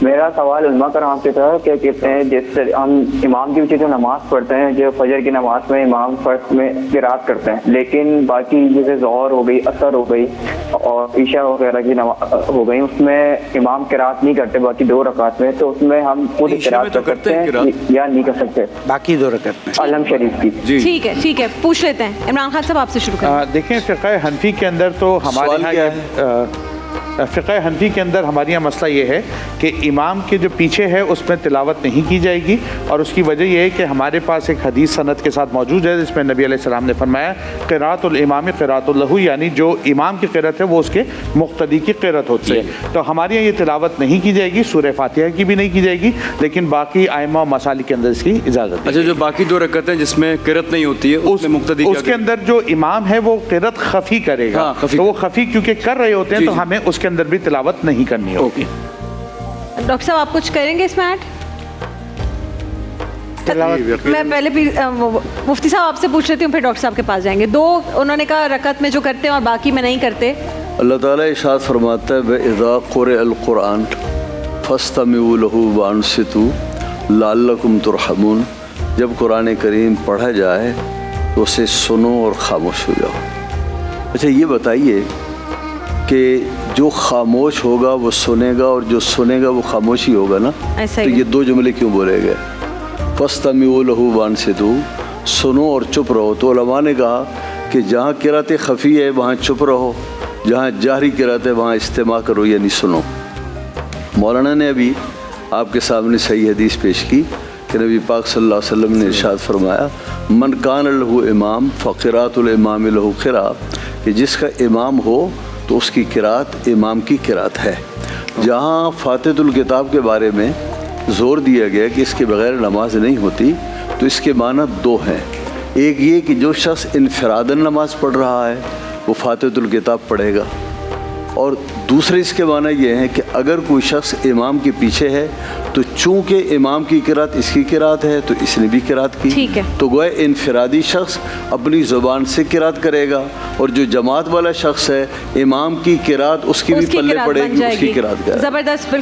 میرا سوال علماء کرام سے تھا کہ کہتے ہیں جس ہم امام کے پیچھے جو نماز پڑھتے ہیں، جو فجر کی نماز میں امام فرض میں قرات کرتے ہیں، لیکن باقی جیسے ظہر ہو گئی، عصر ہو گئی اور عشاء وغیرہ کی نماز ہو گئی، اس میں امام قرات نہیں کرتے باقی 2 رکعت میں، تو اس میں ہم خود قرات کر سکتے ہیں یا نہیں کر سکتے باقی 2 رکعت میں علم شریف کی؟ ٹھیک ہے پوچھ لیتے ہیں عمران خان صاحب، آپ سے شروع کریں۔ دیکھیں فقہ حنفی کے اندر تو ہمارے فقہ حنفی کے اندر ہمارے یہاں مسئلہ یہ ہے کہ امام کے جو پیچھے ہے اس میں تلاوت نہیں کی جائے گی، اور اس کی وجہ یہ ہے کہ ہمارے پاس ایک حدیث سند کے ساتھ موجود ہے جس میں نبی علیہ السلام نے فرمایا قراءۃ الامام قراءۃ لہ، یعنی جو امام کی قرات ہے وہ اس کے مقتدی کی قرات ہوتی ہے۔ تو ہمارے یہاں یہ تلاوت نہیں کی جائے گی، سورہ فاتحہ کی بھی نہیں کی جائے گی، لیکن باقی ائمہ و مسالک کے اندر اس کی اجازت ہے۔ اچھا، جو باقی 2 رکعتیں جس میں قرات نہیں ہوتی ہے اس میں مقتدی اس کے اندر جو امام ہے وہ قرات خفی کرے گا، تو وہ خفی کیونکہ کر رہے ہوتے ہیں تو ہمیں اس کے اندر بھی تلاوت نہیں کرنی ہوگی۔ ڈاکٹر صاحب آپ کچھ کریں گے اس میں ایڈ؟ میں پہلے مفتی صاحب آپ سے پوچھ لیتی ہوں، پھر ڈاکٹر صاحب کے پاس جائیں گے۔ 2 انہوں نے کہا رکعت میں جو کرتے ہیں اور باقی میں نہیں کرتے۔ اللہ تعالیٰ ارشاد فرماتا ہے وَإِذَا قُرِئَ الْقُرْآنُ فَاسْتَمِعُوا لَهُ وَأَنصِتُوا لَعَلَّكُمْ تُرْحَمُونَ، جب قرآن کریم پڑھا جائے تو اسے سنو اور خاموش ہو جاؤ۔ اچھا یہ بتائیے کہ جو خاموش ہوگا وہ سنے گا اور جو سنے گا وہ خاموشی ہوگا نا، تو یہ 2 جملے کیوں بولے گئے؟ فَاسْتَمِعُوا لَهُ وَأَنصِتُوا، سنو اور چپ رہو۔ تو علماء نے کہا کہ جہاں قرات خفی ہے وہاں چپ رہو، جہاں جہری قرات ہے وہاں استماع کرو یعنی سنو۔ مولانا نے ابھی آپ کے سامنے صحیح حدیث پیش کی کہ نبی پاک صلی اللہ علیہ وسلم نے ارشاد فرمایا من کان لہ امام فقراۃ الامام لہ قراءۃ، کہ جس کا امام ہو تو اس کی قرات امام کی قرات ہے۔ جہاں فاتحۃ الکتاب کے بارے میں زور دیا گیا کہ اس کے بغیر نماز نہیں ہوتی، تو اس کے معنی 2 ہیں۔ ایک یہ کہ جو شخص انفراداً نماز پڑھ رہا ہے وہ فاتحۃ الکتاب پڑھے گا، اور دوسرے اس کے معنی یہ ہیں کہ اگر کوئی شخص امام کے پیچھے ہے تو چونکہ امام کی قرات اس کی قرات ہے تو اس نے بھی قرات کی، تو گویا انفرادی شخص اپنی زبان سے قرات کرے گا، اور جو جماعت والا شخص ہے امام کی قرات اس کی بھی پلے پڑے گی، اس کی قرات کرے گا۔ زبردست۔